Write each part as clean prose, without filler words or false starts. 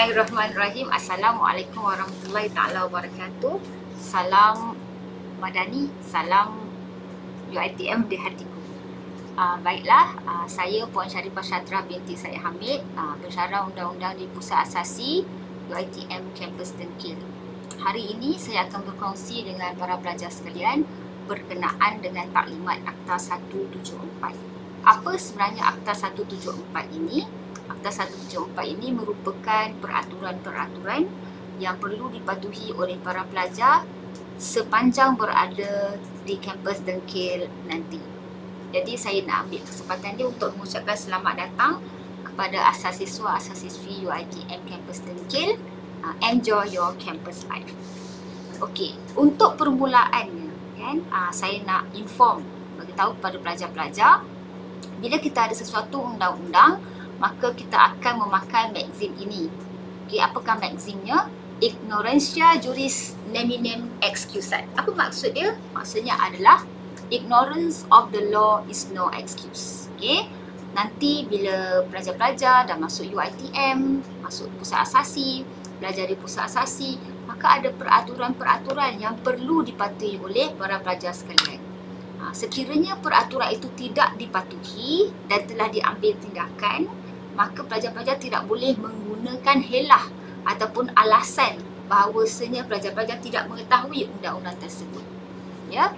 Bismillahirrahmanirrahim. Assalamualaikum warahmatullahi taala wabarakatuh. Salam Madani, salam UiTM di hatiku. Baiklah, saya Puan Sharifah Syatra binti Syed Hamid, pensyarah undang-undang di Pusat Asasi UiTM Kampus Dengkil. Hari ini saya akan berkongsi dengan para pelajar sekalian berkenaan dengan taklimat Akta 174. Apa sebenarnya Akta 174 ini? Akta 174 ini merupakan peraturan-peraturan yang perlu dipatuhi oleh para pelajar sepanjang berada di kampus Dengkil nanti. Jadi saya nak ambil kesempatan ni untuk mengucapkan selamat datang kepada asasiswa-asasiswi UiTM Kampus Dengkil. Enjoy your campus life. Okey, untuk permulaannya kan, saya nak inform, bagi tahu kepada pelajar-pelajar, bila kita ada sesuatu undang-undang, maka kita akan memakai magazine ini. Okey, apakah magazine-nya? Ignorantia Juris Neminem Excusat. Apa maksud dia? Maksudnya adalah ignorance of the law is no excuse. Okey, nanti bila pelajar-pelajar dah masuk UiTM, masuk pusat asasi, belajar di pusat asasi, maka ada peraturan-peraturan yang perlu dipatuhi oleh para pelajar sekalian. Sekiranya peraturan itu tidak dipatuhi dan telah diambil tindakan, maka pelajar-pelajar tidak boleh menggunakan helah ataupun alasan bahawasanya pelajar-pelajar tidak mengetahui undang-undang tersebut. Ya,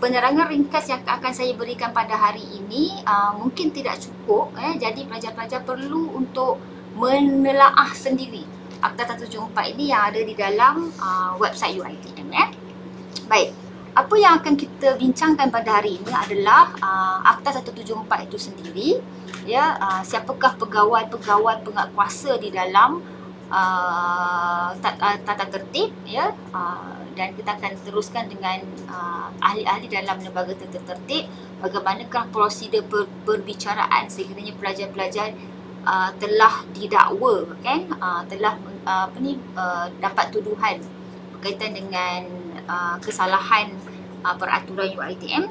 penerangan ringkas yang akan saya berikan pada hari ini mungkin tidak cukup. Jadi pelajar-pelajar perlu untuk menelaah sendiri Akta 174 ini yang ada di dalam website UiTM. Baik. Apa yang akan kita bincangkan pada hari ini adalah Akta 174 itu sendiri. Ya, siapakah pegawai-pegawai penguatkuasa di dalam tata tertib, ya, dan kita akan teruskan dengan ahli-ahli dalam lembaga tata tertib, bagaimanakah prosedur perbicaraan sekiranya pelajar-pelajar telah didakwa, kan, telah dapat tuduhan berkaitan dengan kesalahan peraturan UiTM,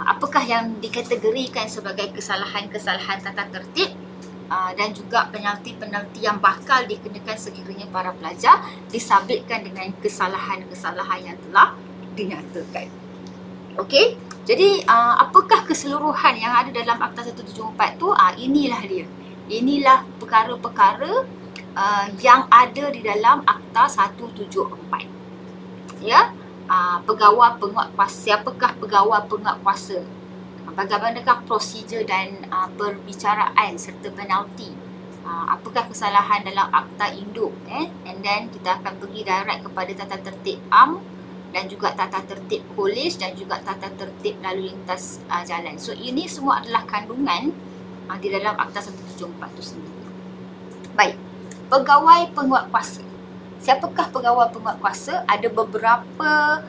apakah yang dikategorikan sebagai kesalahan-kesalahan tata tertib, dan juga penalti-penalti yang bakal dikenakan sekiranya para pelajar disabitkan dengan kesalahan-kesalahan yang telah dinyatakan. Okey, jadi apakah keseluruhan yang ada dalam Akta 174 tu? Inilah dia. Inilah perkara-perkara yang ada di dalam Akta 174. Ya, pegawai penguatkuasa. Siapakah pegawai penguatkuasa? Bagaimanakah prosedur dan perbicaraan serta penalti? Apakah kesalahan dalam akta induk? And then kita akan pergi direct kepada tata tertib am dan juga tata tertib kolej dan juga tata tertib lalu lintas jalan. So ini semua adalah kandungan di dalam Akta 174 itu sendiri. Baik, pegawai penguatkuasa. Siapakah pegawai penguatkuasa? Ada beberapa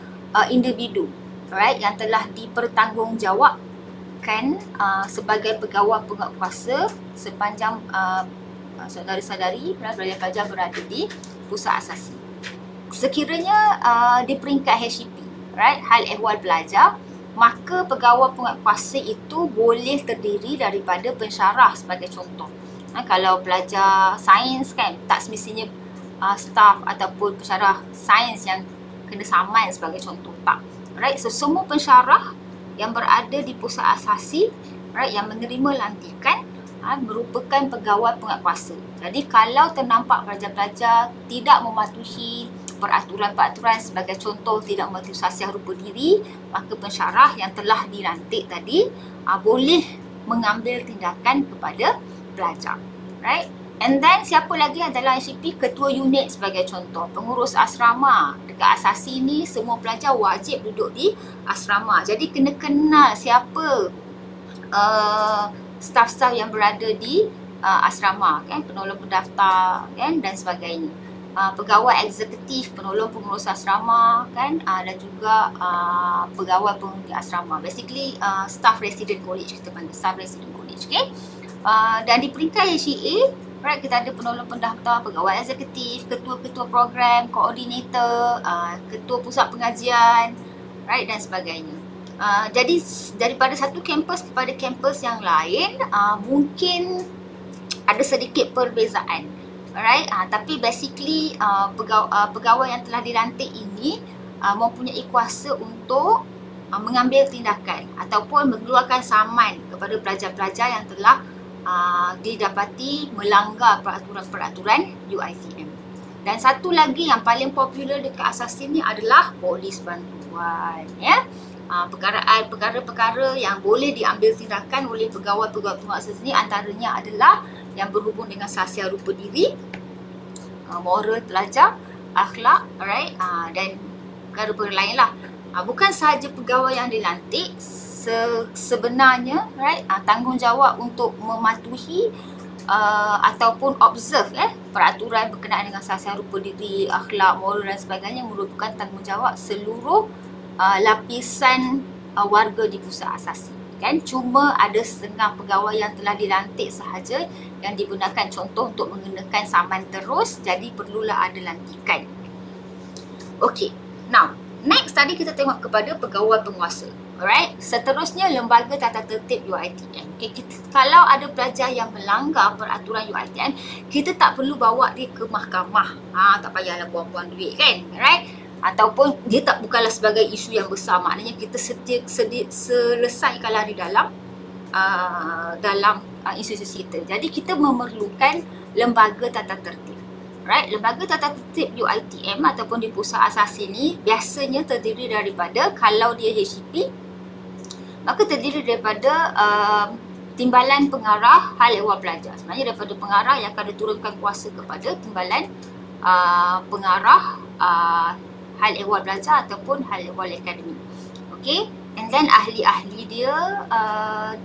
individu, alright, yang telah dipertanggungjawabkan sebagai pegawai penguatkuasa sepanjang saudara-saudari pelajar-pelajar berada di pusat asasi. Sekiranya di peringkat HEP, right, hal ehwal pelajar, maka pegawai penguatkuasa itu boleh terdiri daripada pensyarah sebagai contoh. Kalau pelajar sains, kan, tak semestinya staff ataupun pensyarah sains yang kena saman sebagai contoh, tak. Right, so semua pensyarah yang berada di pusat asasi, right, yang menerima lantikan merupakan pegawai penguatkuasa. Jadi kalau ternampak pelajar-pelajar tidak mematuhi peraturan-peraturan, sebagai contoh tidak mematuhi sasiah rupa diri, maka pensyarah yang telah dilantik tadi boleh mengambil tindakan kepada pelajar. Right? And then siapa lagi adalah HCP? Ketua unit sebagai contoh, pengurus asrama. Dekat asasi ni semua pelajar wajib duduk di asrama. Jadi kena kenal siapa staff-staff yang berada di asrama, kan, penolong pendaftar, kan, dan sebagainya. Pegawai eksekutif, penolong pengurus asrama, kan, dan juga pegawai pengundi asrama. Basically staff resident college, kita panggil staff resident college, okay? Dan di peringkat HCA, right, kita ada penolong pendaftar, pegawai eksekutif, ketua-ketua program, koordinator, ketua pusat pengajian, right, dan sebagainya. Jadi daripada satu kampus kepada kampus yang lain, mungkin ada sedikit perbezaan. Alright, tapi basically pegawai yang telah dilantik ini mempunyai kuasa untuk mengambil tindakan ataupun mengeluarkan saman kepada pelajar-pelajar yang telah didapati melanggar peraturan-peraturan UiTM. Dan satu lagi yang paling popular dekat asasi ni adalah polis bantuan, ya. Perkara-perkara yang boleh diambil tindakan oleh pegawai-pegawai penguasa ni antaranya adalah yang berhubung dengan sahsiah rupa diri, moral pelajar, akhlak, alright, dan perkara-perkara lain lah. Bukan sahaja pegawai yang dilantik, sebenarnya right, tanggungjawab untuk mematuhi ataupun observe peraturan berkenaan dengan sahsiah rupa diri, akhlak, moral dan sebagainya merupakan tanggungjawab seluruh lapisan warga di pusat asasi. Kan cuma ada setengah pegawai yang telah dilantik sahaja yang digunakan contoh untuk mengenakan saman terus, jadi perlulah ada lantikan. Okey, now next tadi kita tengok kepada pegawai penguasa. Alright, seterusnya lembaga tata tertib UiTM. Okay, kalau ada pelajar yang melanggar peraturan UiTM, kita tak perlu bawa dia ke mahkamah. Tak payahlah buang-buang duit kan, alright? Ataupun dia bukanlah sebagai isu yang besar, maknanya kita selesaikanlah di dalam institusi kita. Jadi kita memerlukan lembaga tata tertib. Right, lembaga tata tertib UiTM ataupun di pusat asasi ni biasanya terdiri daripada, kalau dia HCP, maka terdiri daripada timbalan pengarah hal ehwal pelajar. Sebenarnya daripada pengarah yang akan diturunkan kuasa kepada timbalan pengarah hal ehwal pelajar ataupun hal ehwal akademik. Okay, and then ahli-ahli dia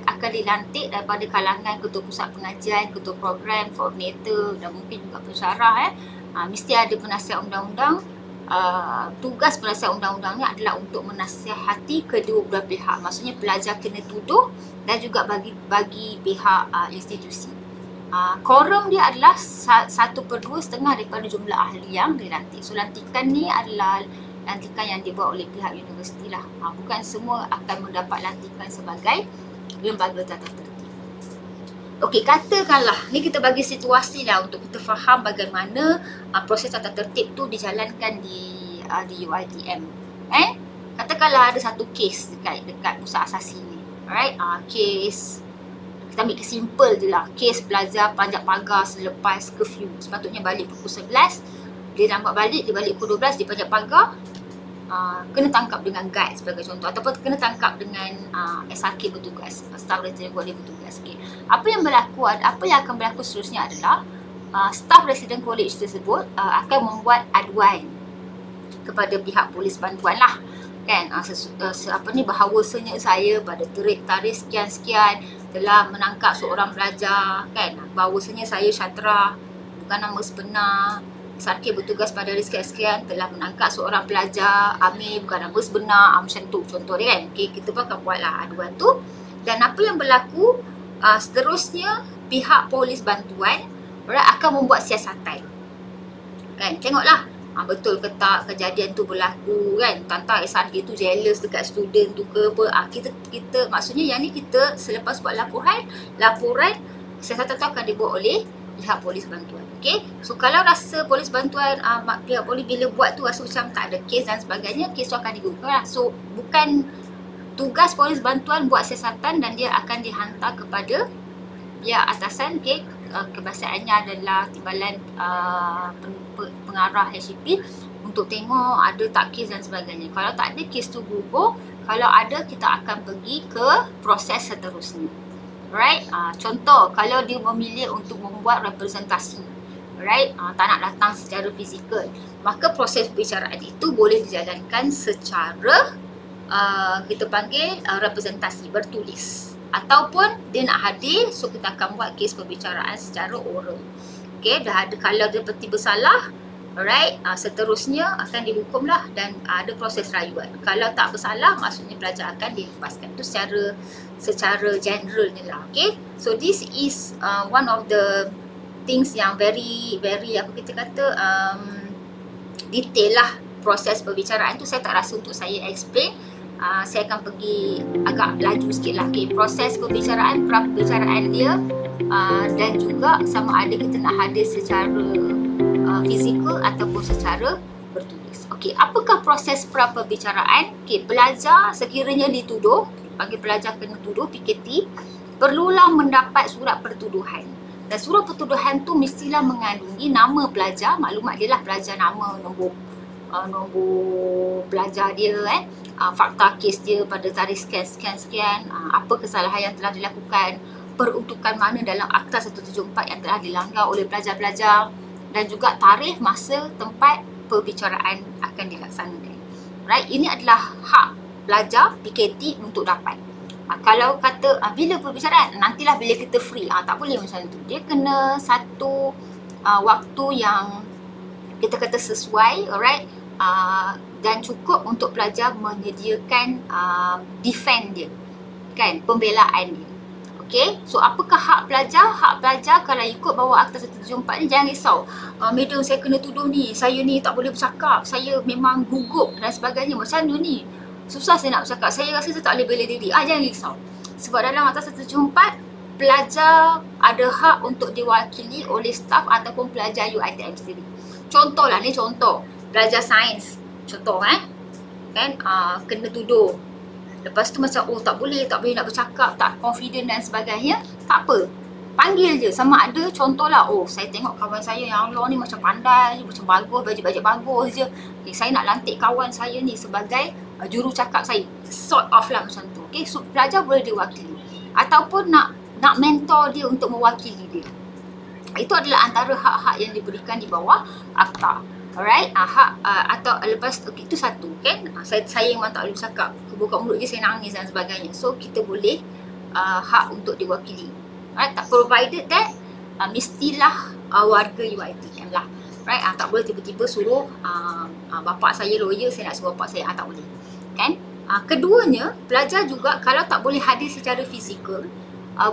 akan dilantik daripada kalangan ketua pusat pengajian, ketua program, koordinator dan mungkin juga pensyarah. Mesti ada penasihat undang-undang. Tugas penasihat undang-undang ni adalah untuk menasihati kedua belah pihak. Maksudnya pelajar kena tuduh dan juga bagi pihak institusi. Quorum dia adalah 1/2 daripada jumlah ahli yang dilantik. So lantikan ni adalah lantikan yang dibuat oleh pihak universiti lah. Bukan semua akan mendapat lantikan sebagai lembaga tata tertib. Okey, katakanlah ni kita bagi situasi lah untuk kita faham bagaimana proses tata tertib tu dijalankan di UiTM. Katakanlah ada satu kes dekat pusat asasi ni. Alright, kes kita ambil kes simple je lah. Kes pelajar panjat pagar selepas curfew. Sepatutnya balik pukul 11. Dia lambat balik, dia balik pukul 12, dia panjat pagar. Kena tangkap dengan guide sebagai contoh. Ataupun kena tangkap dengan SRK bertugas. Staf Resident College bertugas. Okay. Apa yang akan berlaku seterusnya adalah staf Resident College tersebut akan membuat aduan kepada pihak polis bantuan lah. Kan, bahawasanya saya pada tarikh sekian-sekian telah menangkap seorang pelajar, kan, bahawasanya saya Syatra bukan nama sebenar, SRK bertugas pada hari sekian-sekian telah menangkap seorang pelajar, Amir bukan nama sebenar, macam tu contoh dia kan. Okay, kita pun akan buatlah aduan tu. Dan apa yang berlaku seterusnya, pihak polis bantuan akan membuat siasatan. Kan, tengoklah betul ke tak kejadian tu berlaku kan. Tantang SRK tu jealous dekat student tu ke apa. Kita maksudnya yang ni kita selepas buat laporan siasatan tu akan dibuat oleh pihak polis bantuan. Okay, so kalau rasa polis bantuan pihak polis bila buat tu rasa macam tak ada kes dan sebagainya, kes tu akan digugurkan lah. So bukan tugas polis bantuan buat siasatan dan dia akan dihantar kepada pihak atasan. Okay, kebiasaannya adalah timbalan pengarah HCP untuk tengok ada tak kes dan sebagainya. Kalau tak ada, kes tu gugur. Kalau ada, kita akan pergi ke proses seterusnya. Right? Contoh, kalau dia memilih untuk membuat representasi, right? Tak nak datang secara fizikal, maka proses perbicaraan itu boleh dijalankan secara kita panggil representasi bertulis. Ataupun dia nak hadir, so kita akan buat kes perbicaraan secara oral. Okay, dah ada, kalau dia peti bersalah, alright, seterusnya akan dihukumlah dan ada proses rayuan. Kalau tak bersalah, maksudnya pelajar akan dilepaskan. Itu secara generalnya lah. Okay, so this is one of the things yang very apa kita kata detail lah proses perbicaraan tu. Saya tak rasa untuk saya explain. Saya akan pergi agak laju sikit lah. Okay, proses perbicaraan, pra-perbicaraan dia dan juga sama ada kita nak hadir secara fizikal ataupun secara bertulis. Okey, apakah proses pra-perbicaraan? Okey, pelajar sekiranya dituduh, panggil pelajar kena tuduh PKT, perlulah mendapat surat pertuduhan. Dan surat pertuduhan tu mestilah mengandungi nama pelajar, maklumat dia lah pelajar, nama, nombor pelajar dia, fakta kes dia pada tarikh sekian, apa kesalahan yang telah dilakukan, peruntukan mana dalam Akta 174 yang telah dilanggar oleh pelajar-pelajar, dan juga tarikh, masa, tempat perbicaraan akan dilaksanakan. Right, ini adalah hak pelajar PKT untuk dapat. Kalau kata bila perbicaraan, nantilah bila kita free, tak boleh macam tu. Dia kena satu waktu yang kita kata sesuai, alright, dan cukup untuk pelajar menyediakan defend dia, kan, pembelaan dia. Okay, so apakah hak pelajar? Hak pelajar kalau ikut bawah Akta 174 ni, jangan risau. Madam, saya kena tuduh ni, saya ni tak boleh bercakap, saya memang gugup dan sebagainya. Macam mana ni? Susah saya nak bercakap, saya rasa saya tak boleh bela diri. Jangan risau. Sebab dalam Akta 174, pelajar ada hak untuk diwakili oleh staf ataupun pelajar UiTM sendiri. Contohlah, ni contoh. Pelajar sains, contoh kan, kena tuduh. Lepas tu macam, tak boleh nak bercakap, tak confident dan sebagainya. Tak apa, panggil je. Sama ada contohlah, saya tengok kawan saya yang Allah ni macam pandai je, macam bagus, bajet-bajet bagus je. Okay, saya nak lantik kawan saya ni sebagai juru cakap saya. Sort of lah macam tu. Okay, so pelajar boleh diwakili. Ataupun nak mentor dia untuk mewakili dia. Itu adalah antara hak-hak yang diberikan di bawah Akta. Alright, atau lepas okay, itu satu kan. Saya memang tak boleh bercakap, buka mulut je saya nangis dan sebagainya. So kita boleh hak untuk diwakili. Alright, tak provided that mestilah warga UiTM lah. Right, tak boleh tiba-tiba suruh bapak saya lawyer, saya nak suruh bapak saya, tak boleh. Kan? Keduanya, pelajar juga kalau tak boleh hadir secara fizikal,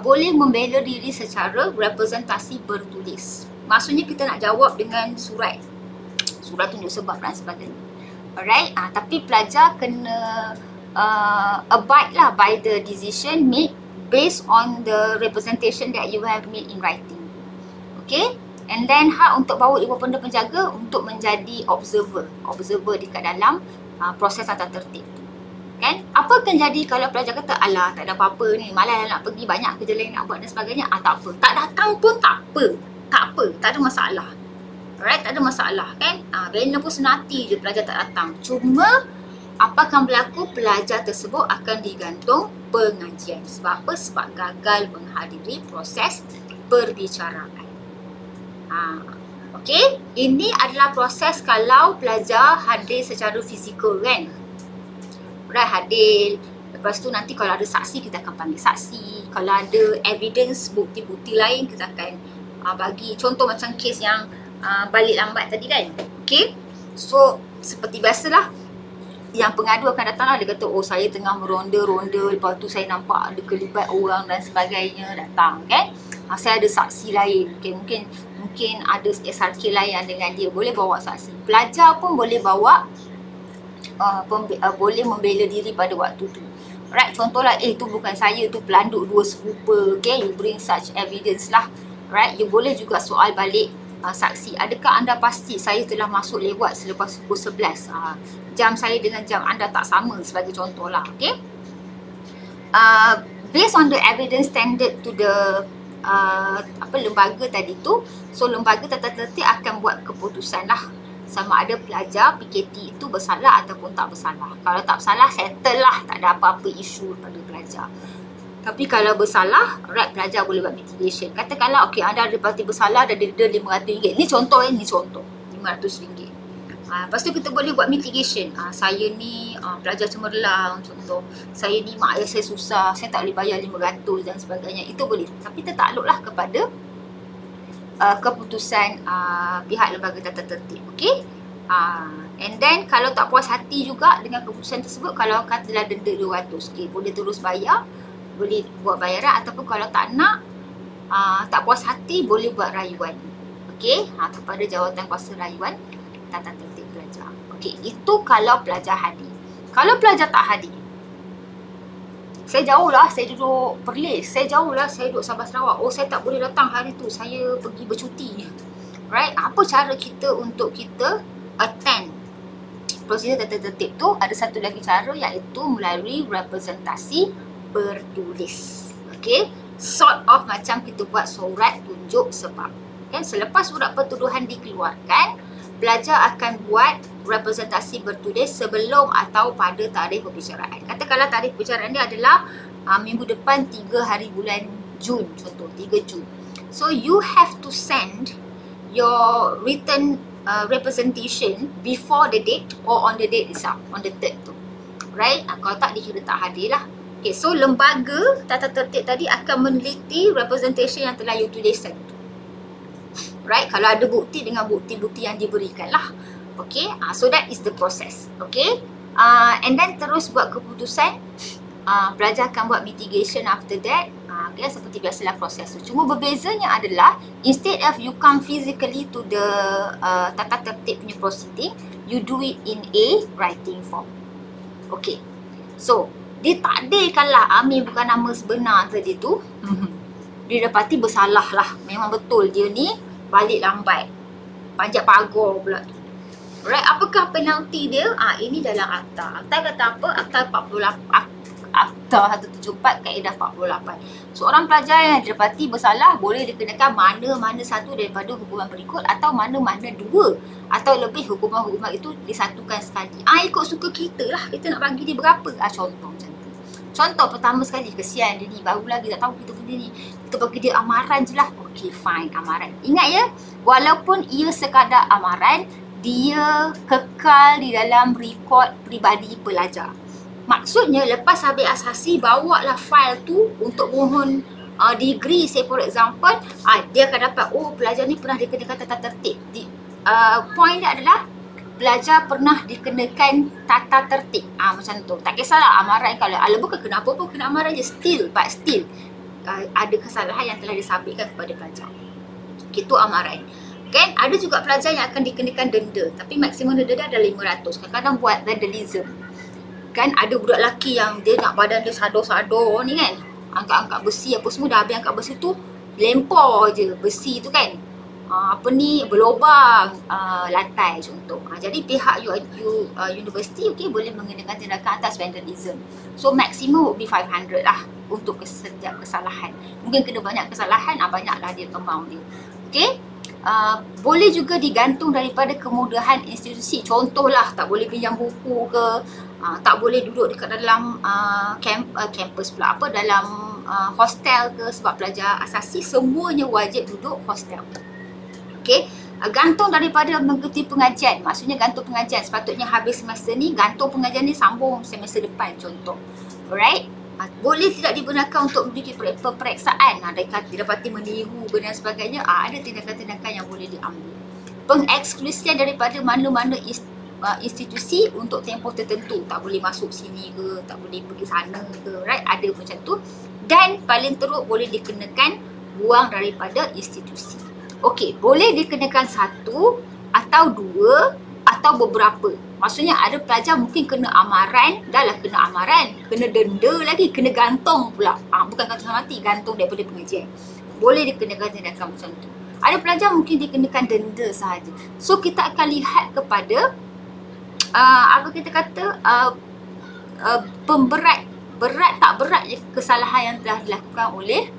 boleh membela diri secara representasi bertulis. Maksudnya kita nak jawab dengan surat tunjuk sebab dan sebagainya. Alright, tapi pelajar kena abide lah by the decision made based on the representation that you have made in writing. Okay, and then hak untuk bawa ibu benda penjaga untuk menjadi observer dekat dalam proses tata tertib tu. Kan? Apa akan jadi kalau pelajar kata, alah tak ada apa-apa ni, malas nak pergi, banyak kerja lain nak buat dan sebagainya. Tak apa, tak datang pun tak apa, tak ada masalah. Alright, tak ada masalah kan. Benda pun senati je pelajar tak datang. Cuma apa akan berlaku? Pelajar tersebut akan digantung pengajian. Sebab apa? Sebab gagal menghadiri proses perbicaraan. Okey, ini adalah proses kalau pelajar hadir secara fizikal kan. Right, hadir. Lepas tu nanti kalau ada saksi, kita akan panggil saksi. Kalau ada evidence, bukti-bukti lain, kita akan bagi. Contoh macam kes yang balik lambat tadi kan. Okay, so seperti biasalah, yang pengadu akan datang lah. Dia kata, saya tengah meronda-ronda, lepas tu saya nampak ada kelibat orang dan sebagainya, datang kan. Saya ada saksi lain. Okay, mungkin ada SRK lain dengan dia, boleh bawa saksi. Pelajar pun boleh bawa, boleh membela diri pada waktu tu. Right, contohlah, tu bukan saya, tu pelanduk dua serupa. Okay, you bring such evidence lah. Right, you boleh juga soal balik saksi. Adakah anda pasti saya telah masuk lewat selepas pukul 11? Jam saya dengan jam anda tak sama, sebagai contoh lah. Okay, based on the evidence standard to the lembaga tadi tu, so lembaga tata tertib akan buat keputusan lah sama ada pelajar PKT itu bersalah ataupun tak bersalah. Kalau tak bersalah, settle lah, tak ada apa-apa isu pada pelajar. Tapi kalau bersalah, right, pelajar boleh buat mitigation. Katakanlah, anda ada parti bersalah dan denda RM500. Ni contoh RM500. Lepas tu kita boleh buat mitigation. Saya ni pelajar cemerlang, contoh. Saya ni mak ayah saya susah, saya tak boleh bayar RM500 dan sebagainya. Itu boleh. Tapi kita takluklah kepada keputusan pihak lembaga tata tertib. Okay? And then kalau tak puas hati juga dengan keputusan tersebut, kalau katalah denda RM200, boleh terus bayar. Boleh buat bayaran, ataupun kalau tak nak, tak puas hati, boleh buat rayuan. Okey, kepada jawatan kuasa rayuan tata tertib pelajar. Okey, itu kalau pelajar hadir. Kalau pelajar tak hadir, Saya jauh lah, saya duduk Perlis. Saya jauh lah, saya duduk Sabah Sarawak. Oh, saya tak boleh datang hari tu, saya pergi bercuti. Right? Apa cara kita untuk kita attend prosedur tata tertib tu? Ada satu lagi cara, iaitu melalui representasi bertulis. Okay? Sort of macam kita buat surat tunjuk sebab. Kan? Selepas surat pertuduhan dikeluarkan, pelajar akan buat representasi bertulis sebelum atau pada tarikh perbicaraan. Katakanlah tarikh perbicaraan dia adalah minggu depan 3 hari bulan Jun, contoh 3 Jun. So you have to send your written representation before the date or on the date itself, on the 3rd tu. Right? Kalau tak, dikira tak hadir lah. Okay, so lembaga tata tertib tadi akan meneliti representation yang telah you tulis tadi. Right? Kalau ada bukti dengan bukti-bukti yang diberikan lah. Okay, so that is the process. Okay, and then terus buat keputusan. Pelajar akan buat mitigation after that. Okay, seperti biasalah proses tu. Cuma berbezanya adalah, instead of you come physically to the tata tertib punya proceeding, you do it in a writing form. Okay, so ditakdirkanlah Amir bukan nama sebenar tadi tu. Dia dapati bersalah lah. Memang betul dia ni balik lambat, panjat pagar pula tu. Right, apakah penalti dia? Ini dalam akta. Akta kata apa? Akta 48, Akta 174 kaedah 48. Seorang pelajar yang didapati bersalah boleh dikenakan mana-mana satu daripada hukuman berikut atau mana-mana dua atau lebih hukuman-hukuman itu disatukan sekali. Ikut suka kita lah. Kita nak bagi dia berapa? Contoh macam tu. Contoh pertama sekali, kesian dia ni, baru lagi tak tahu kita benda ni. Kita bagi dia amaran je lah. Okay, fine, amaran. Ingat ya, walaupun ia sekadar amaran, dia kekal di dalam rekod peribadi pelajar. Maksudnya lepas habis asasi, bawalah file tu untuk mohon degree, say for example, dia akan dapat, oh pelajar ni pernah dikenakan tata tertib. Point dia adalah pelajar pernah dikenakan tata tertib. Macam tu. Tak kisahlah amaran, kalau bukan kena apa pun, kena amaran je, still ada kesalahan yang telah disabitkan kepada pelajar. Itu amaran. Kan? Ada juga pelajar yang akan dikenakan denda, tapi maksimum denda dia adalah 500. Kadang-kadang buat vandalism. Kan ada budak lelaki yang dia nak badan dia sador-sador ni kan. Angkat-angkat besi apa semua, dah habis angkat besi tu, lempar je besi tu kan. Berlobang lantai contoh. Jadi pihak universiti boleh mengenakan tindakan atas vandalism. So maksimum would be 500 lah untuk setiap kesalahan. Mungkin kena banyak kesalahan, banyaklah dia amount dia. Okay. Boleh juga digantung daripada kemudahan institusi. Contohlah, tak boleh pinjam buku ke, tak boleh duduk dekat dalam kampus pula, dalam hostel ke, sebab pelajar asasi semuanya wajib duduk hostel. Okay, gantung daripada mengikuti pengajian. Maksudnya gantung pengajian, sepatutnya habis semester ni, gantung pengajian ni sambung semester depan contoh. Alright. Boleh tidak digunakan untuk memiliki peperiksaan, didapati meniru dan sebagainya. Ada tindakan-tindakan yang boleh diambil. Pengeksklusian daripada mana-mana institusi untuk tempoh tertentu. Tak boleh masuk sini ke, tak boleh pergi sana ke, right? Ada macam tu. Dan paling teruk boleh dikenakan buang daripada institusi. Okey, boleh dikenakan satu atau dua atau beberapa. Maksudnya ada pelajar mungkin kena amaran, dah lah kena amaran, kena denda lagi, kena gantung pula. Bukan gantung mati, gantung daripada pengajian. Boleh dikenakan tindakan macam tu. Ada pelajar mungkin dikenakan denda sahaja. So kita akan lihat kepada berat tak berat kesalahan yang telah dilakukan oleh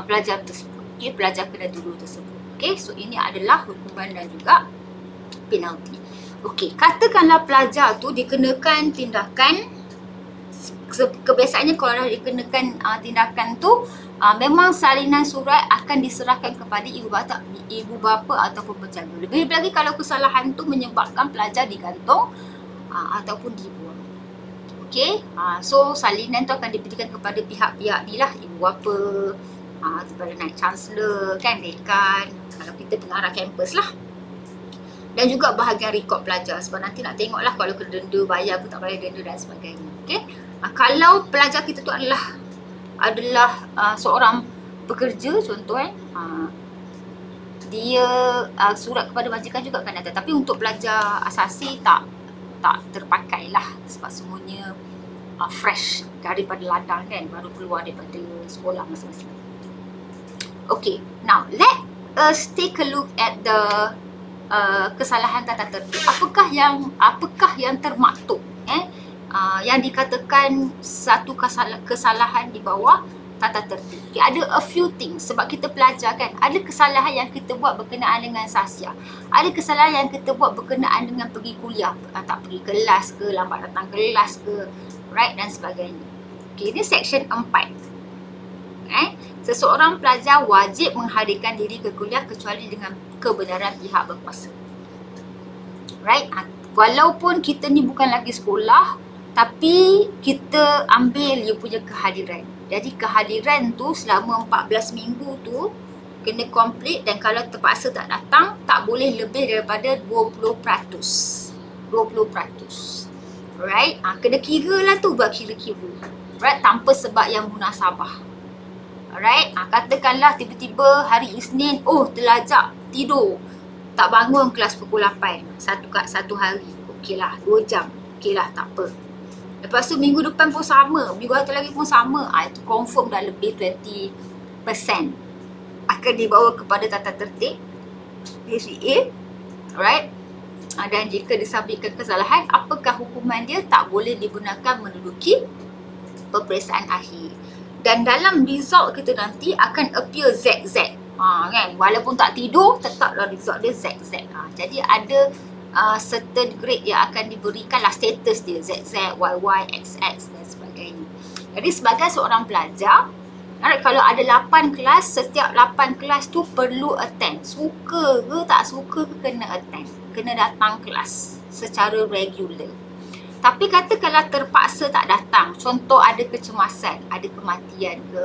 pelajar tersebut. Okay, pelajar kena dulu tersebut. Okay, so ini adalah hukuman dan juga penalti. Okey, katakanlah pelajar tu dikenakan tindakan, kebiasaannya kalau dah dikenakan tindakan tu, memang salinan surat akan diserahkan kepada ibu bapa ataupun penjaga. Lebih lagi kalau kesalahan tu menyebabkan pelajar digantung ataupun dibuang. Okey, so salinan tu akan diberikan kepada pihak-pihak ni lah, ibu bapa, kepada naik chancellor, kan, dekan, kalau kita pengarah kampus lah. Dan juga bahagian rekod pelajar, sebab nanti nak tengoklah kalau kena denda, bayar ke tak bayar denda dan sebagainya. Okay? Kalau pelajar kita tu adalah seorang pekerja contoh, dia surat kepada majikan juga akan datang. Tapi untuk pelajar asasi tak terpakai lah, sebab semuanya fresh daripada ladang kan, baru keluar daripada sekolah masing-masing. Okay, now let us take a look at the kesalahan tata tertib. Apakah yang termaktub yang dikatakan satu kesalahan di bawah tata tertib? Okay, ada a few things sebab kita pelajar kan, ada kesalahan yang kita buat berkenaan dengan sasia, ada kesalahan yang kita buat berkenaan dengan pergi kuliah, tak pergi kelas ke, lambat datang kelas ke, right, dan sebagainya. Okay, ini section 4. Seseorang pelajar wajib menghadirkan diri ke kuliah kecuali dengan kebenaran pihak berkuasa. Right? Walaupun kita ni bukan lagi sekolah, tapi kita ambil you punya kehadiran. Jadi kehadiran tu selama 14 minggu tu kena complete, dan kalau terpaksa tak datang, tak boleh lebih daripada 20%. 20%. Right? Kena kira lah tu, buat kira-kira. Right? Tanpa sebab yang munasabah. Alright, katakanlah tiba-tiba hari Isnin, terlajak tidur, tak bangun kelas pukul 8, satu hari, okey lah, 2 jam, okey lah, tak apa. Lepas tu minggu depan pun sama, minggu satu lagi pun sama, itu confirm dah lebih 20% akan dibawa kepada tata tertib HCA. Alright, dan jika disabitkan kesalahan, apakah hukuman dia? Tak boleh digunakan menduduki peperiksaan akhir. Dan dalam result kita nanti akan appear ZZ. Kan? Walaupun tak tidur, tetaplah result dia ZZ. Jadi ada certain grade yang akan diberikan lah, status dia ZZ, YY, XX dan sebagainya. Jadi sebagai seorang pelajar, kalau ada 8 kelas, setiap 8 kelas tu perlu attend. Suka ke tak suka ke kena attend. Kena datang kelas secara regular. Tapi katakanlah terpaksa tak datang, contoh ada kecemasan, ada kematian ke,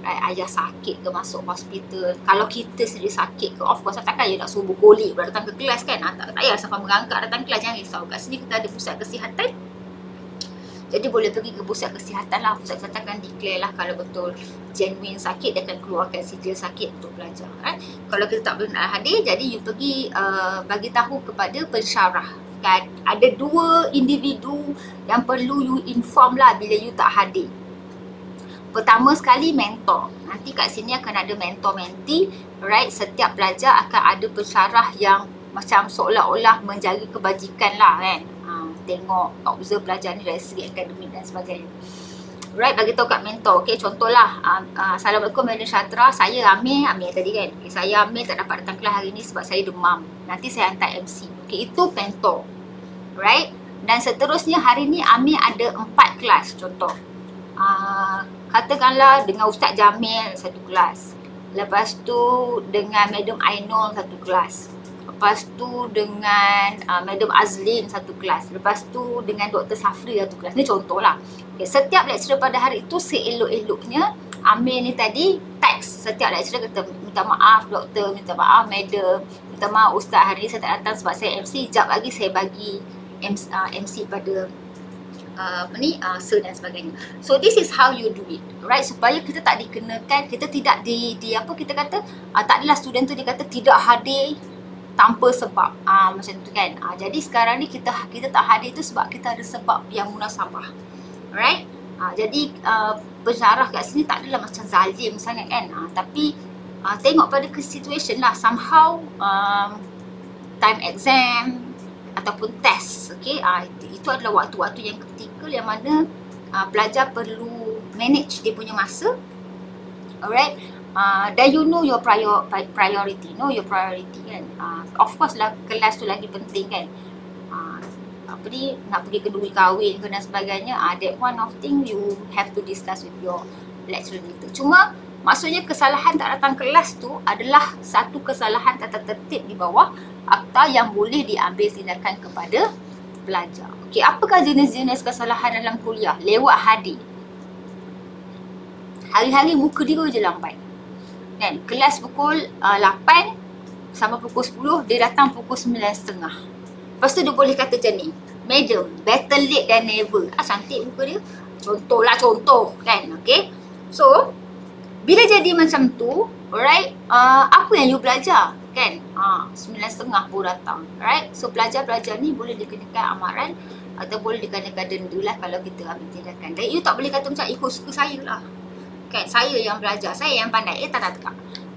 ayah sakit ke, masuk hospital. Kalau kita sendiri sakit ke, of course takkan you nak suruh bergolek datang ke kelas kan. Tak payah sampai merangkak datang kelas, jangan risau. Kat sini kita ada pusat kesihatan. Jadi boleh pergi ke pusat kesihatan lah. Pusat kesihatan akan declare lah kalau betul genuine sakit, dia akan keluarkan sijil sakit untuk pelajar. Kalau kita tak boleh nak hadir, jadi you pergi bagi tahu kepada pensyarah. Ada 2 individu yang perlu you inform lah bila you tak hadir. Pertama sekali mentor. Nanti kat sini akan ada mentor-mentee, right? Setiap pelajar akan ada pensyarah yang macam seolah-olah menjaga kebajikan lah kan. Tengok, observe pelajar ni dari segi akademik dan sebagainya. Right, bagi tahu kat mentor. Okay, contohlah, Assalamualaikum Madam Syatra, saya Amir tadi kan. Okay, saya Amir tak dapat datang kelas hari ni sebab saya demam. Nanti saya hantar MC. Okay, itu mentor. Right, dan seterusnya hari ni Amir ada 4 kelas contoh. Katakanlah dengan Ustaz Jamil satu kelas. Lepas tu dengan Madam Ainul satu kelas. Lepas tu dengan Madam Azlin satu kelas. Lepas tu dengan Dr. Safri satu kelas. Ni contohlah. Okay, setiap lecturer pada hari itu seelok-eloknya Amir ni tadi teks setiap lecturer kata, minta maaf doktor, minta maaf madam, minta maaf Ustaz, hari ni saya tak datang sebab saya MC. Sekejap lagi saya bagi MC pada sir dan sebagainya. So this is how you do it, right? Supaya kita tak dikenakan, kita tidak kita kata tak adalah student tu dia kata tidak hadir tanpa sebab macam tu kan. Jadi sekarang ni kita tak hadir tu sebab kita ada sebab yang munasabah, right? Jadi pensyarah kat sini tak adalah macam zalim sangat kan. Tapi tengok pada situation lah, somehow time exam ataupun test, okay, itu adalah waktu-waktu yang kritikal yang mana pelajar perlu manage dia punya masa. Alright, dan you know your priority, know your priority kan. Of course lah kelas tu lagi penting kan. Nak pergi kenduri kahwin ke dan sebagainya, that one of thing you have to discuss with your lecturer later. Cuma maksudnya kesalahan tak datang kelas tu adalah satu kesalahan tata tertib di bawah akta yang boleh diambil tindakan kepada pelajar. Okey, apakah jenis-jenis kesalahan dalam kuliah? Lewat hadir. Hari-hari muka dia je lambat. Kan? Kelas pukul 8 sampai pukul 10, dia datang pukul 9.30. Lepas tu dia boleh kata macam ni, madam, better late than never. Cantik muka dia. Contoh kan. Okay. So, bila jadi macam tu, alright, apa yang you belajar? Kan? 9.30 pun datang. Alright. So, pelajar-pelajar ni boleh dikenakan amaran atau boleh dikenakan denda lah kalau kita ambil tindakan. Dan you tak boleh kata macam ikut suka saya lah. Kan, saya yang belajar, saya yang pandai. Tak.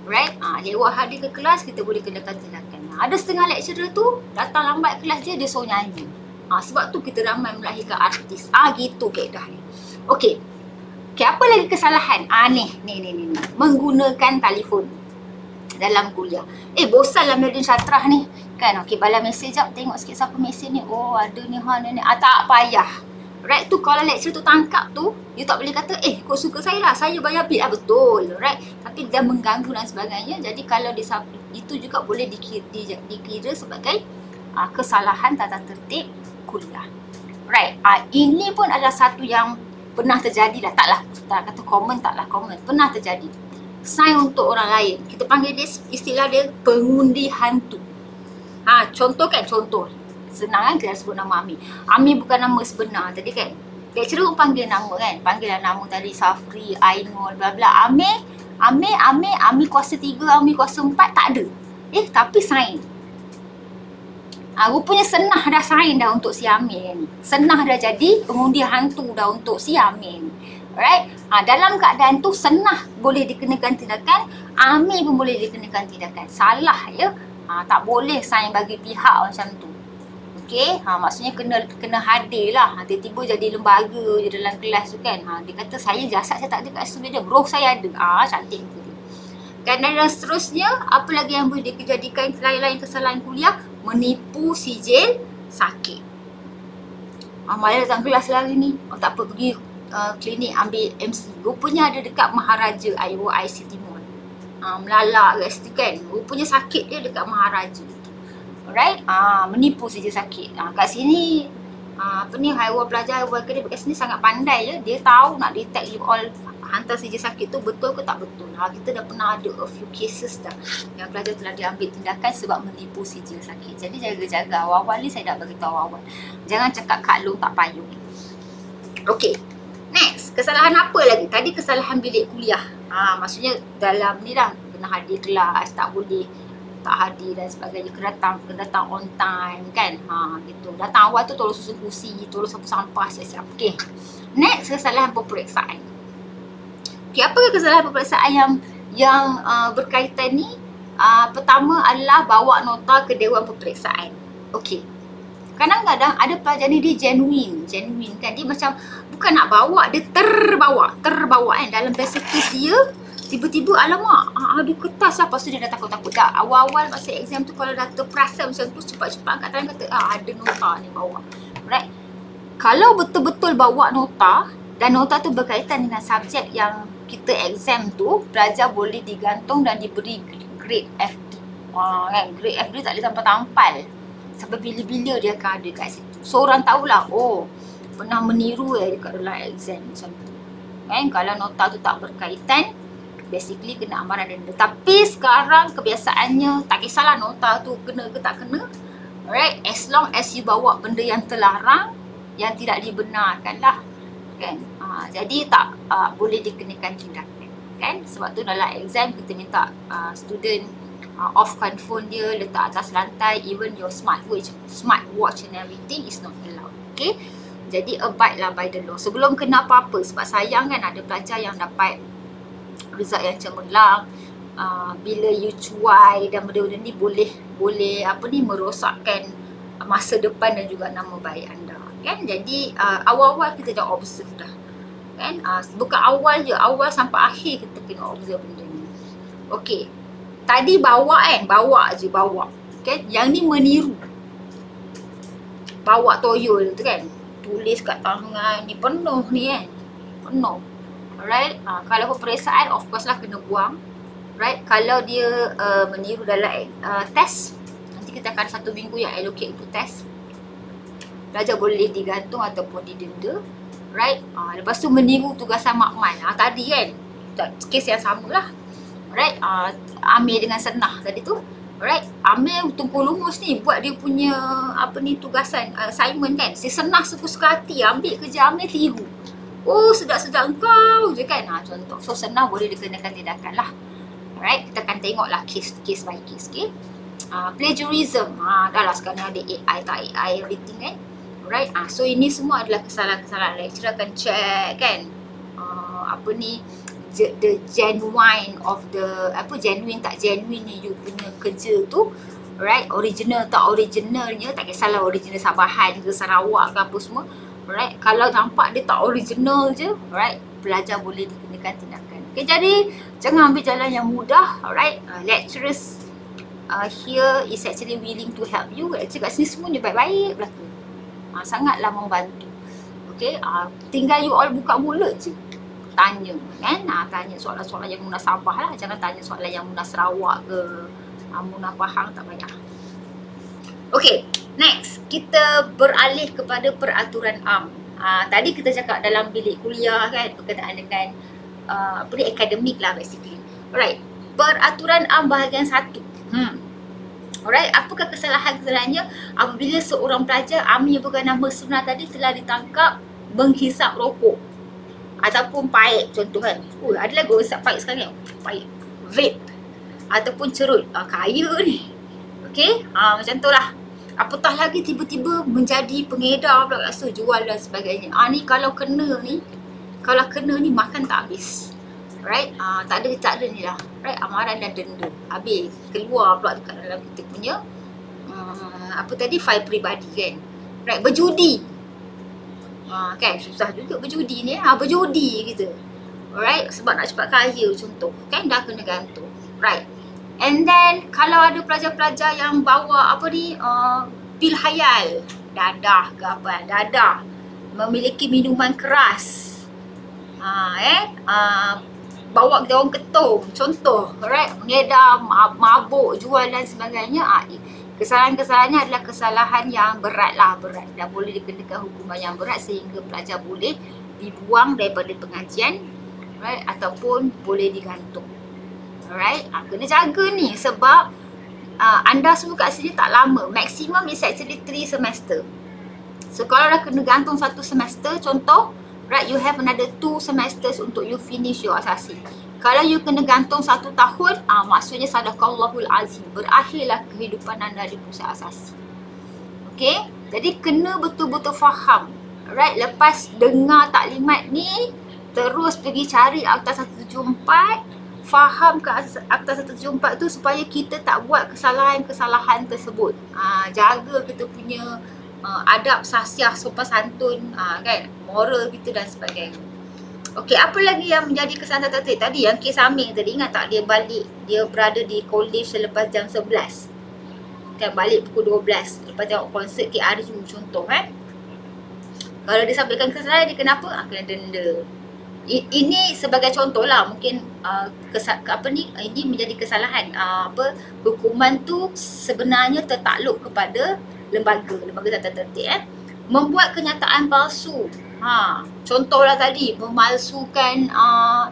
Right? Lewat hadir ke kelas, kita boleh kenakan tindakan. Ada setengah lecturer tu, datang lambat kelas dia suruh nyanyi. Sebab tu kita ramai melahirkan artis. Gitu kaedah ni. Okey. Apa lagi kesalahan? Ni. Menggunakan telefon dalam kuliah. Bosan lah Melodin Syatrah ni. Kan, okey, balas mesej jap, tengok sikit siapa mesej ni. Oh, ada ni, ni. Tak payah. Right, tu kalau lecturer tu tangkap tu, you tak boleh kata, kau suka saya lah, saya bayar bil lah. Betul, right? Tapi dia mengganggu dan sebagainya. Jadi kalau itu juga boleh dikira sebagai kesalahan tata tertib kuliah. Right, ini pun adalah satu yang pernah terjadi lah. Tak kata common, common. Pernah terjadi. Sign untuk orang lain. Kita panggil dia, istilah dia pengundi hantu. Contoh. Senang kan kita sebut nama Ami. Ami bukan nama sebenar tadi kan. Lecturer pun panggil nama kan. Panggilan nama tadi Safri, Ainul, bla bla. Ami kuasa 3, Ami kuasa 4 tak ada. Tapi sign. Rupanya senah dah sign dah untuk si Amir ni. Senah dah jadi pengundi hantu dah untuk si Amir ni. Alright? Dalam keadaan tu senah boleh dikenakan tindakan, Amir pun boleh dikenakan tindakan. Salah ya. Tak boleh sign bagi pihak macam tu. Okey, maksudnya kena hadir lah. Tiba-tiba jadi lembaga je dalam kelas tu kan. Dia kata saya jasad saya tak ada kat student dia. Bro saya ada. Cantik tu. Dan seterusnya, apa lagi yang boleh dijadikan lain-lain kesalahan kuliah? Menipu sijil sakit. Malah datang kelas lagi ni. Tak apa, pergi klinik ambil MC. Rupanya ada dekat Maharaja IC Timur. Melalak kat situ kan. Rupanya sakit dia dekat Maharaja. Alright, menipu sijil sakit. Kat sini, haiwan pelajar, haiwan akademik kat sini sangat pandai ya. Dia tahu nak detect you all hantar sijil sakit tu betul ke tak betul. Kita dah pernah ada a few cases dah yang pelajar telah diambil tindakan sebab menipu sijil sakit. Jadi jaga-jaga. Awal-awal ni saya dah beritahu awal. Jangan cakap Kak Long tak payung. Okay, next. Kesalahan apa lagi? Tadi kesalahan bilik kuliah. Maksudnya dalam ni dah kena hadir kelas, tak boleh tak hadir dan sebagainya, kena datang on time kan. Gitu. Datang awal tu tolong susun kursi, tolong sapu sampah, siap-siap. Okey. Next, kesalahan peperiksaan. Okey, apa kesalahan peperiksaan yang berkaitan ni? Pertama adalah bawa nota ke dewan peperiksaan. Okey. Kadang-kadang ada pelajar ni dia genuine kan. Dia macam bukan nak bawa, dia terbawa kan dalam basic case dia. Tiba-tiba alamak, ada kertas lah. Lepas tu dia dah takut-takut. Awal-awal masa exam tu kalau dah terperasan macam tu, cepat-cepat angkat tangan kata, ada nota ni bawa. Right? Kalau betul-betul bawa nota dan nota tu berkaitan dengan subjek yang kita exam tu, pelajar boleh digantung dan diberi grade FD. Kan? Grade FD tak boleh tampal-tampal. Sampai bila-bila dia akan ada kat situ. So orang tahulah, pernah meniru dekat dalam exam macam tu. Kan? Kalau nota tu tak berkaitan, basically kena amaran denda. Tapi sekarang kebiasaannya tak kisahlah nota tu kena ke tak kena. Alright, as long as you bawa benda yang terlarang, yang tidak dibenarkan lah. Kan? Jadi tak boleh dikenakan tindakan. Kan? Sebab tu dalam exam kita minta student offkan phone dia, letak atas lantai, even your smartwatch and everything is not allowed. Okay? Jadi abide lah by the law. Sebelum kena apa-apa, sebab sayang kan ada pelajar yang dapat result yang cemerlang, bila you cuai dan benda-benda ni boleh merosakkan masa depan dan juga nama baik anda kan. Jadi awal-awal kita dah observe dah kan. Bukan awal je, awal sampai akhir kita kena observe benda ni. Okey, tadi bawa kan. Yang ni meniru, bawa toyol tu kan, tulis kat tangan ni penuh ni kan, penuh. Alright, kalau peperiksaan of course lah kena buang. Right, kalau dia meniru dalam test, nanti kita akan 1 minggu yang allocate untuk test. Pelajar boleh digantung ataupun didenda. Right, lepas tu meniru tugasan makmal. Tadi kan, kes yang sama lah. Right, Amir dengan Senah tadi tu. Right, Amir Tunku Lumus ni buat dia punya tugasan assignment kan. Si Senah suka-suka hati ambil kerja Amir, tiru. Sedap-sedap kau je kan. Contoh. So Senah boleh dikenakan tindakan lah. Alright, kita akan tengok lah case by case. Okay. Plagiarism. Dah lah sekarang ada AI, tak AI, everything kan. Alright, so ini semua adalah kesalahan-kesalahan. Lecturer akan check kan, apa ni, the genuine of the, genuine tak genuine ni you punya kerja tu, right? Original tak originalnya, tak kisahlah original Sabahan ke Sarawak ke apa semua, right? Kalau nampak dia tak original je, right, pelajar boleh dikenakan tindakan. Okay, jadi jangan ambil jalan yang mudah, alright? Lecturers here is actually willing to help you. Lecturer kat sini semuanya baik-baik belaka, sangatlah membantu. Okay, tinggal you all buka mulut je, tanya kan, tanya soalan-soalan yang munasabah lah, jangan tanya soalan yang munas Sarawak ke, Munah Pahang, tak payah. Okay, next kita beralih kepada peraturan am. Tadi kita cakap dalam bilik kuliah kan, berkenaan dengan akademik lah basically. Alright, peraturan am bahagian 1. Alright, apakah kesalahan-kesalahannya apabila seorang pelajar Ami bukan nama sebenar tadi telah ditangkap menghisap rokok ataupun paip contoh kan. Ada lagi orang hisap paip sekarang, paip, vape ataupun cerut. Kaya ni. Okay, macam tu lah. Apatah lagi tiba-tiba menjadi pengedar pula, rasa jual dan sebagainya. Ni kalau kena ni, makan tak habis. Right, tak ada ni lah. Right, amaran dan denda. Habis, keluar pula dekat dalam kita punya file peribadi kan. Right, berjudi. Kan, susah juga berjudi ni. Berjudi kita. Alright, sebab nak cepat kaya contoh. Kan dah kena gantung. Right. And then, kalau ada pelajar-pelajar yang bawa pil hayal, dadah ke apa, dadah, memiliki minuman keras, bawa ke daun ketum contoh, right, mengedar, mabuk, jual dan sebagainya. Kesalahan-kesalahannya adalah kesalahan yang berat lah, dan boleh dikenakan hukuman yang berat sehingga pelajar boleh dibuang daripada pengajian, right, ataupun boleh digantung. Alright, kena jaga ni sebab anda semua kat sini tak lama. Maximum is actually 3 semester. So kalau dah kena gantung 1 semester contoh, right, you have another 2 semesters untuk you finish your asasi. Kalau you kena gantung 1 tahun, maksudnya sadaqallahul azim, berakhirlah kehidupan anda di pusat asasi. Okay, jadi kena betul-betul faham. Right, lepas dengar taklimat ni, terus pergi cari Akta 174, faham ke Akta 174 tu supaya kita tak buat kesalahan-kesalahan tersebut. Jaga kita punya adab, sasiah, sopan santun, kan, moral kita dan sebagainya. Okey, apa lagi yang menjadi kesalahan tertib tadi? Yang kes Amir tadi, ingat tak dia balik, dia berada di college selepas jam 11. Kan, balik pukul 12 lepas tengok konsert KRU contoh Kalau dia sampaikan kesalahan, dia kenapa? Kena denda. Ini sebagai contoh lah, mungkin ini menjadi kesalahan. Hukuman tu sebenarnya tertakluk kepada lembaga tertentu. Membuat kenyataan palsu. Contohlah tadi, memalsukan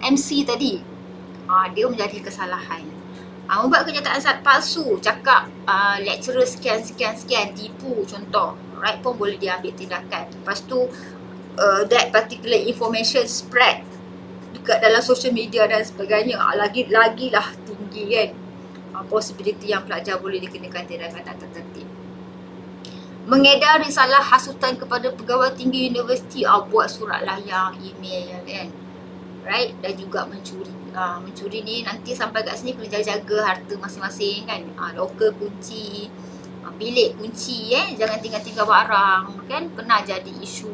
MC tadi. Dia menjadi kesalahan. Membuat kenyataan palsu, cakap lecturer sekian, tipu contoh. Right, pun boleh diambil tindakan. Lepas tu, that particular information spread dekat dalam social media dan sebagainya, lagi lah tinggi kan possibility yang pelajar boleh dikenakan tindakan tak tertertib. Mengedar risalah hasutan kepada pegawai tinggi universiti, buat surat layang, email kan, right, dan juga mencuri. Mencuri ni nanti sampai kat sini kena jaga harta masing-masing kan, loker kunci, bilik kunci, jangan tinggal-tinggal barang kan. Pernah jadi isu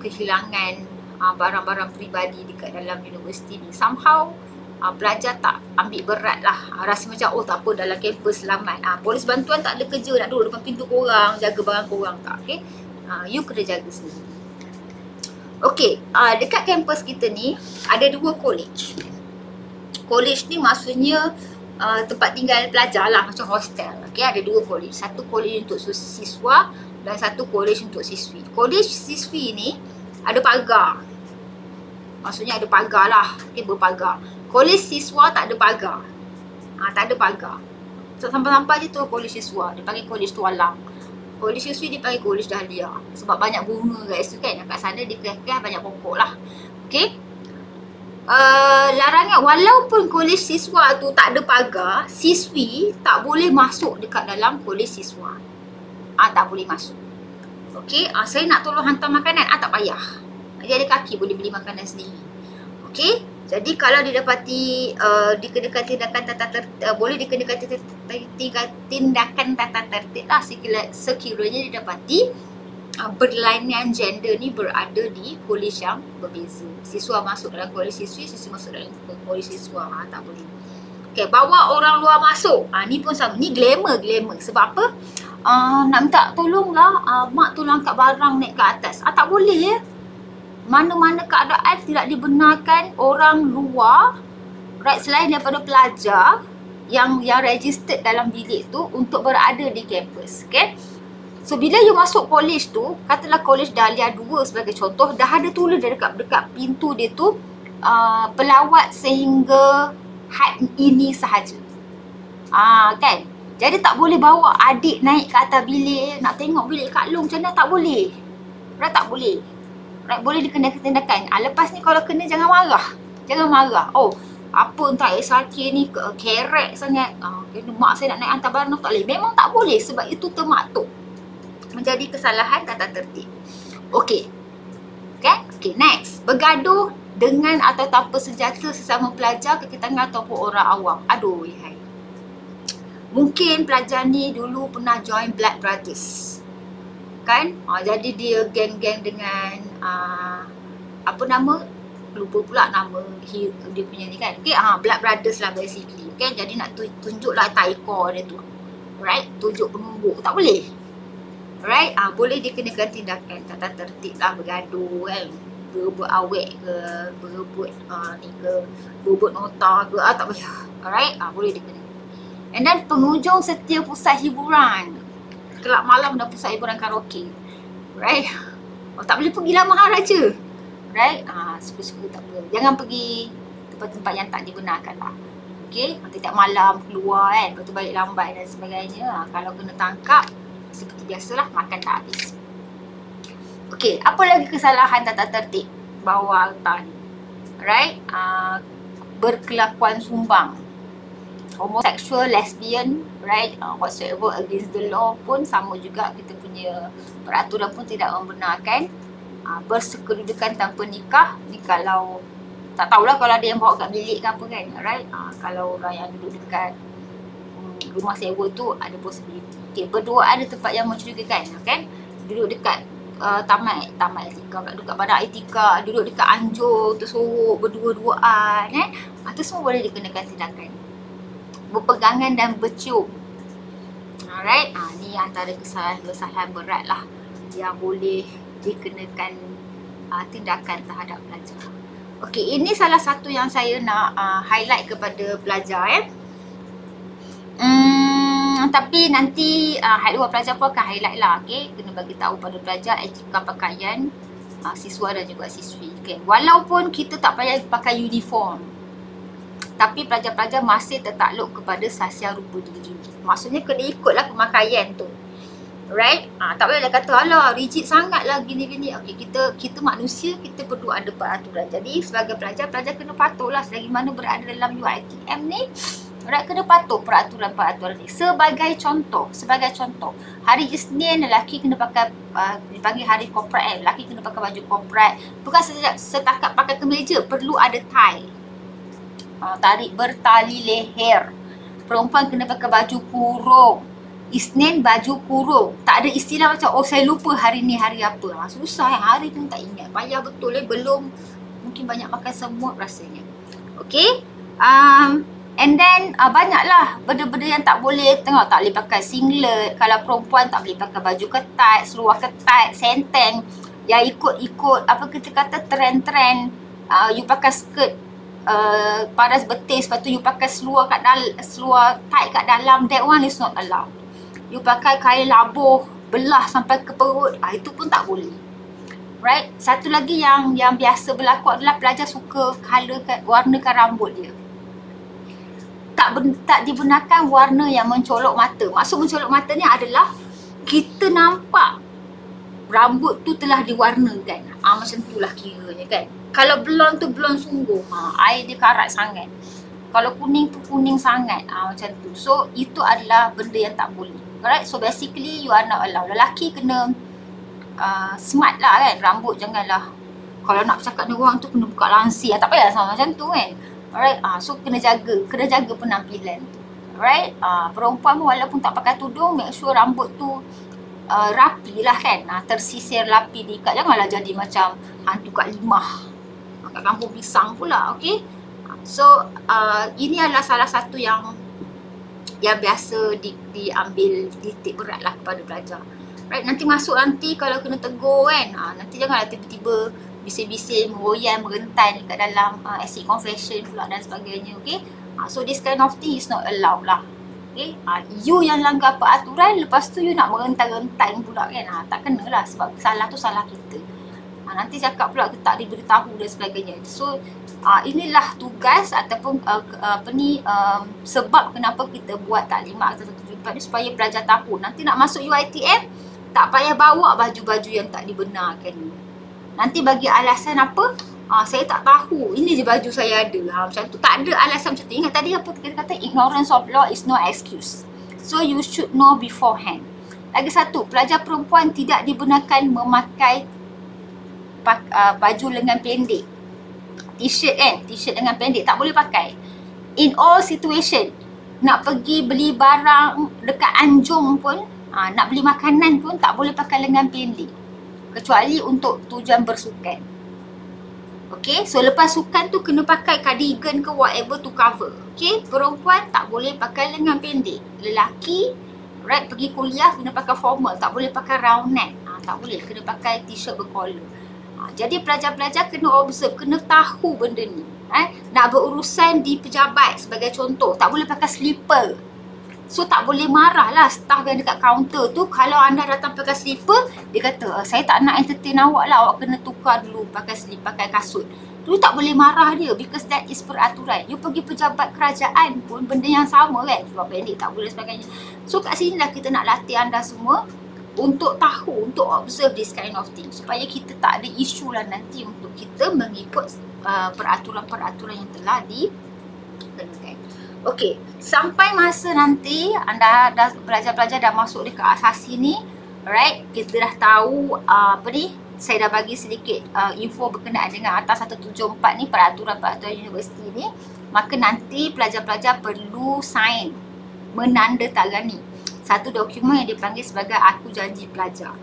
kehilangan barang-barang peribadi dekat dalam universiti ni. Somehow pelajar tak ambil berat lah, rasa macam tak apa, dalam kampus selamat. Polis bantuan tak ada kerja nak duduk depan pintu korang, jaga barang korang tak. Okay, you kena jaga sendiri. Okay, dekat kampus kita ni ada 2 college. College ni maksudnya tempat tinggal pelajar lah, macam hostel. Okay, ada 2 college. Satu college untuk siswa dan satu college untuk siswi. College siswi ni ada pagar. Maksudnya ada pagar lah. Okay, berpagar. College siswa tak ada pagar. Tak ada pagar. So, sampai-sampai je tu college siswa. Dia panggil college tualang. College siswi dia panggil college dahlia. Sebab banyak bunga kat situ kan. Kat sana dia kelas-kelas banyak pokok lah. Okay. Larangan, walaupun college siswa tu tak ada pagar, siswi tak boleh masuk dekat dalam college siswa. Tak boleh masuk. Okey, saya nak tolong hantar makanan, tak payah. Dia ada kaki, boleh beli makanan sendiri. Okey, jadi kalau didapati dikenakan tindakan boleh dikenakan tindakan tata tertib lah sekiranya didapati berlainan gender ni berada di kolej yang berbeza. Siswa masuk dalam kolej siswi, siswi masuk dalam kolej siswa, tak boleh. Okay, bawa orang luar masuk. Ni pun sama. Ni glamour. Sebab apa? Nak minta tolonglah, mak tolong angkat barang naik ke atas. Tak boleh ya. Mana-mana keadaan tidak dibenarkan orang luar, right, selain daripada pelajar yang registered dalam bilik tu untuk berada di kampus. Okay? So, bila you masuk kolej tu, katalah kolej Dahlia 2 sebagai contoh, dah ada tulis dekat pintu dia tu, pelawat sehingga had ini sahaja. Kan? Jadi tak boleh bawa adik naik ke atas bilik, nak tengok bilik Kak Long macam mana, tak boleh. Right, tak boleh. Right, boleh dikenakan tindakan. Lepas ni kalau kena jangan marah. Apa entah SRK ni kerek sangat. Kena mak saya nak naik hantar barang, tak boleh. Memang tak boleh sebab itu termaktub menjadi kesalahan tata tertib. Okey. Okay, next. Bergaduh dengan atau tanpa senjata sesama pelajar, kekitangan ataupun orang awam. Aduh, hai. Mungkin pelajar ni dulu pernah join Black Brothers. Kan? Jadi dia geng-geng dengan apa nama? Lupa pula nama dia punya ni kan. Okay, Black Brothers lah basically. Okay, jadi nak tunjuklah taiko dia tu. Right? Tunjuk penumbuk. Tak boleh. Right? Boleh dikenakan tindakan tata tertib lah, bergaduh kan. Berebut awet ke, berebut ni ke, berebut nota ke, tak payah. Alright? Boleh dikenakan. And then pengunjung setiap pusat hiburan. Kelab malam dan pusat hiburan karaoke. Right? Tak boleh pergi lah Maharaja. Right? Suka-suka tak apa. Jangan pergi tempat-tempat yang tak dibenarkan lah. Okay? Tiap malam keluar kan, lepas tu balik lambat dan sebagainya. Kalau kena tangkap, seperti biasalah, makan tak habis. Okey, apa lagi kesalahan tata tertib bawah altar ni? Right? Berkelakuan sumbang. Homosexual, lesbian, right? Whatsoever against the law pun sama juga, kita punya peraturan pun tidak membenarkan. Bersekedudukan tanpa nikah, ni kalau tak tahulah kalau ada yang bawa kat bilik ke apa kan, right? Kalau orang yang duduk dekat rumah sewa tu ada possibility. Okay, berduaan di tempat yang mencurigakan, kan? Duduk dekat tamat etika, duduk kat badan etika, duduk dekat anjur, tersorok, berdua-duaan, itu semua boleh dikenakan tindakan. Berpegangan dan bercium. Alright, ni antara kesalahan berat lah yang boleh dikenakan tindakan terhadap pelajar. Okey, ini salah satu yang saya nak highlight kepada pelajar tapi nanti hal luar pelajar pun akan highlight lah. Okay? Kena bagi tahu pada pelajar etika pakaian siswa dan juga siswi. Okay? Walaupun kita tak payah pakai uniform, tapi pelajar-pelajar masih tertakluk kepada sasial rupa diri. Maksudnya kena ikutlah pemakaian tu. Right? Tak bolehlah kata, alah rigid sangat lah gini-gini. Okay, kita manusia, kita perlu ada peraturan. Jadi sebagai pelajar kena patuhlah selagi mana berada dalam UiTM ni. Right, kena patuh peraturan-peraturan ni. Sebagai contoh, hari Isnin lelaki kena pakai dipanggil hari korporat lelaki kena pakai baju korporat. Bukan setakat pakai kemeja, perlu ada tie. Tarik bertali leher. Perempuan kena pakai baju kurung. Isnin baju kurung. Tak ada istilah macam saya lupa hari ni hari apa. Susah hari pun tak ingat. Payah betul belum mungkin banyak makan semut rasanya. Okay. And then banyaklah benda-benda yang tak boleh. Tengok, tak boleh pakai singlet. Kalau perempuan tak boleh pakai baju ketat, seluar ketat, senteng. Yang ikut apa kita kata trend-trend. You pakai skirt paras betis, lepas tu you pakai seluar tight kat dalam. That one is not allowed. You pakai kain labuh belah sampai ke perut, itu pun tak boleh. Right? Satu lagi yang biasa berlaku adalah pelajar suka warnakan rambut dia. Tak dibenarkan warna yang mencolok mata. Maksud mencolok mata ni adalah kita nampak rambut tu telah diwarnakan. Macam tu lah kiranya kan. Kalau blond tu blond sungguh. Air dia karat sangat. Kalau kuning tu kuning sangat. Macam tu. So itu adalah benda yang tak boleh. Alright. So basically you are not allowed. Lelaki kena smart lah kan. Rambut janganlah, kalau nak bercakap dengan orang tu kena buka langsir, tak payah sama macam tu kan. Alright, so kena jaga penampilan tu. Alright, perempuan pun walaupun tak pakai tudung, make sure rambut tu rapi lah kan, tersisir rapi diikat. Janganlah jadi macam hantu Kak Limah kat kampung pisang pula. Okay, so ini adalah salah satu yang biasa diambil titik berat lah kepada pelajar. Right, nanti kalau kena tegur kan, nanti janganlah tiba-tiba bising-bising, meroyan, merentan dekat dalam acid confession pula dan sebagainya. Okay, so this kind of thing is not allowed lah. Okay, you yang langgar peraturan, lepas tu you nak merentan-rentan pula kan, tak kena lah, sebab salah tu salah kita. Nanti cakap pula kita tak diberitahu dan sebagainya. So inilah tugas ataupun sebab kenapa kita buat taklimat 174 ni, supaya pelajar tahu nanti nak masuk UiTM tak payah bawa baju-baju yang tak dibenarkan ni. Nanti bagi alasan apa? Saya tak tahu, ini je baju saya ada. Macam tu. Tak ada alasan macam tu. Ingat tadi apa kita kata, ignorance of law is no excuse. So you should know beforehand. Lagi satu, pelajar perempuan tidak dibenarkan memakai baju lengan pendek. T-shirt kan, t-shirt lengan pendek tak boleh pakai. In all situation, nak pergi beli barang dekat Anjung pun, nak beli makanan pun tak boleh pakai lengan pendek. Kecuali untuk tujuan bersukan. Okay, so lepas sukan tu kena pakai cardigan ke whatever to cover. Okay, perempuan tak boleh pakai lengan pendek. Lelaki, right, pergi kuliah kena pakai formal, tak boleh pakai round neck. Tak boleh, kena pakai t-shirt bercollar. Jadi pelajar-pelajar kena observe, kena tahu benda ni. Nak berurusan di pejabat sebagai contoh, tak boleh pakai slipper. So tak boleh marah lah staff yang dekat kaunter tu kalau anda datang pakai slipper. Dia kata, saya tak nak entertain awak lah, awak kena tukar dulu pakai slipper, pakai kasut. Tu tak boleh marah dia, because that is peraturan. You pergi pejabat kerajaan pun benda yang sama kan, sebab pendek tak boleh sebagainya. So kat sini lah kita nak latih anda semua untuk tahu, untuk observe this kind of thing, supaya kita tak ada isu lah nanti untuk kita mengikut peraturan-peraturan yang telah dikenakan. Okey, sampai masa nanti anda pelajar-pelajar dah masuk dekat asasi ni, right, kita dah tahu saya dah bagi sedikit info berkenaan dengan atas 174 ni, peraturan-peraturan universiti ni. Maka nanti pelajar-pelajar perlu sign, menandatangani satu dokumen yang dipanggil sebagai aku janji pelajar.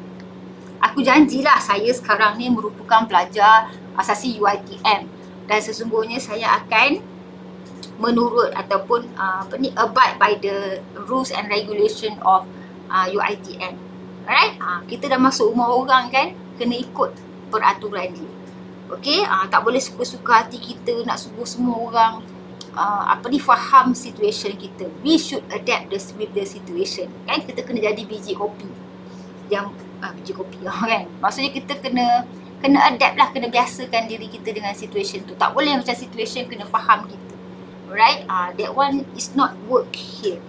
Aku janjilah saya sekarang ni merupakan pelajar asasi UiTM dan sesungguhnya saya akan menurut ataupun abide by the rules and regulation of UiTM. Alright? Kita dah masuk rumah orang kan, kena ikut peraturan dia. Okey, tak boleh suka-suka hati kita nak suruh semua orang faham situation kita. We should adapt with the situation. Kan, kita kena jadi biji kopi. Yang biji kopi kan. Maksudnya kita kena adapt lah, kena biasakan diri kita dengan situation tu. Tak boleh macam situation kena faham kita. Right, that one is not work here.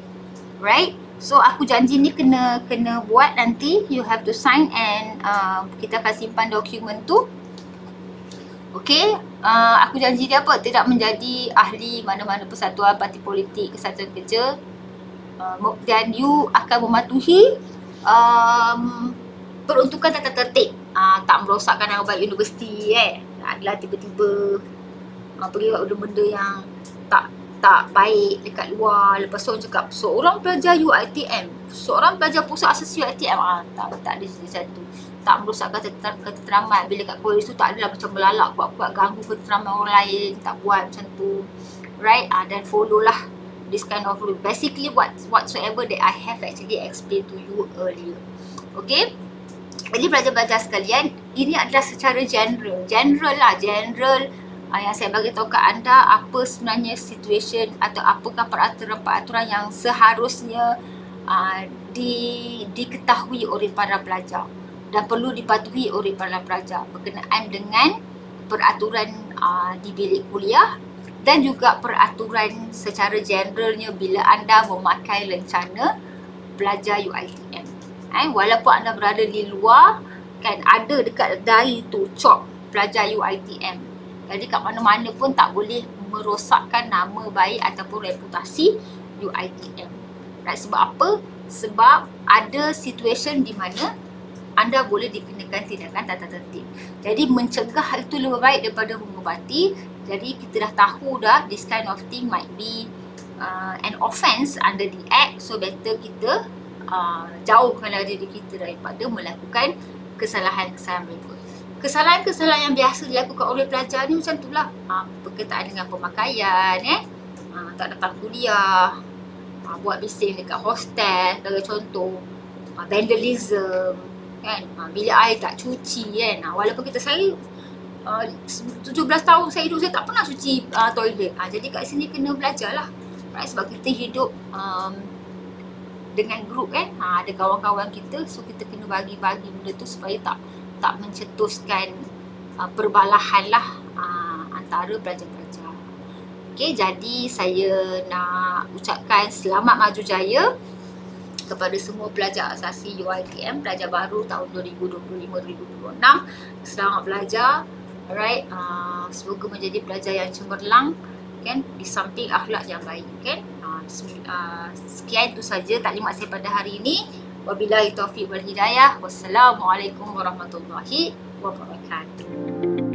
Right, so aku janji ni kena buat nanti. You have to sign and kita akan simpan dokumen tu. Okay, aku janji dia apa? Tidak menjadi ahli mana-mana persatuan, parti politik, kesatuan kerja, dan you akan mematuhi peruntukan tata tertib. Tak merosakkan nama baik universiti adalah tiba-tiba pergi buat benda-benda yang tak baik dekat luar. Lepas tu orang cakap seorang pelajar UiTM, seorang pelajar pusat asasi UiTM, tak ada macam tu. Tak merosakkan ketenteraman. Bila kat kolej tu tak adalah macam melalak buat-buat ganggu ketenteraman orang lain, tak buat macam tu. Right, dan follow lah this kind of rule. Basically whatsoever that I have actually explained to you earlier. Okay, jadi pelajar-pelajar sekalian, ini adalah secara general yang saya bagi tahu kat anda apa sebenarnya situation atau apakah peraturan-peraturan yang seharusnya diketahui oleh para pelajar dan perlu dipatuhi oleh para pelajar berkenaan dengan peraturan di bilik kuliah dan juga peraturan secara generalnya bila anda memakai lencana pelajar UiTM. Walaupun anda berada di luar, kan ada dekat dahi tu cop pelajar UiTM. Jadi kat mana-mana pun tak boleh merosakkan nama baik ataupun reputasi UiTM. Right, sebab apa? Sebab ada situation di mana anda boleh dikenakan tindakan tata tertib. Jadi mencegah itu lebih baik daripada mengubati. Jadi kita dah tahu dah this kind of thing might be an offence under the act, so better kita jauhkanlah diri kita daripada melakukan kesalahan-kesalahan berikut. Kesalahan-kesalahan yang biasa dilakukan oleh pelajar ni macam itulah, berkaitan dengan pemakaian, tak datang kuliah, buat bising dekat hostel, sebagai contoh, vandalism, kan, bilik air tak cuci, kan. Walaupun saya 17 tahun saya hidup, saya tak pernah cuci toilet. Jadi kat sini kena belajar lah, right? Sebab kita hidup dengan grup, kan, ada kawan-kawan kita, so kita kena bagi-bagi benda tu supaya tak mencetuskan perbalahan lah antara pelajar-pelajar. Okay, jadi saya nak ucapkan selamat maju jaya kepada semua pelajar asasi UiTM, pelajar baru tahun 2025-2026. Selamat belajar, alright. Semoga menjadi pelajar yang cemerlang, kan, di samping akhlak yang baik, kan. Sekian itu saja taklimat saya pada hari ini. Wabillahi taufiq wal hidayah. Wassalamualaikum warahmatullahi wabarakatuh.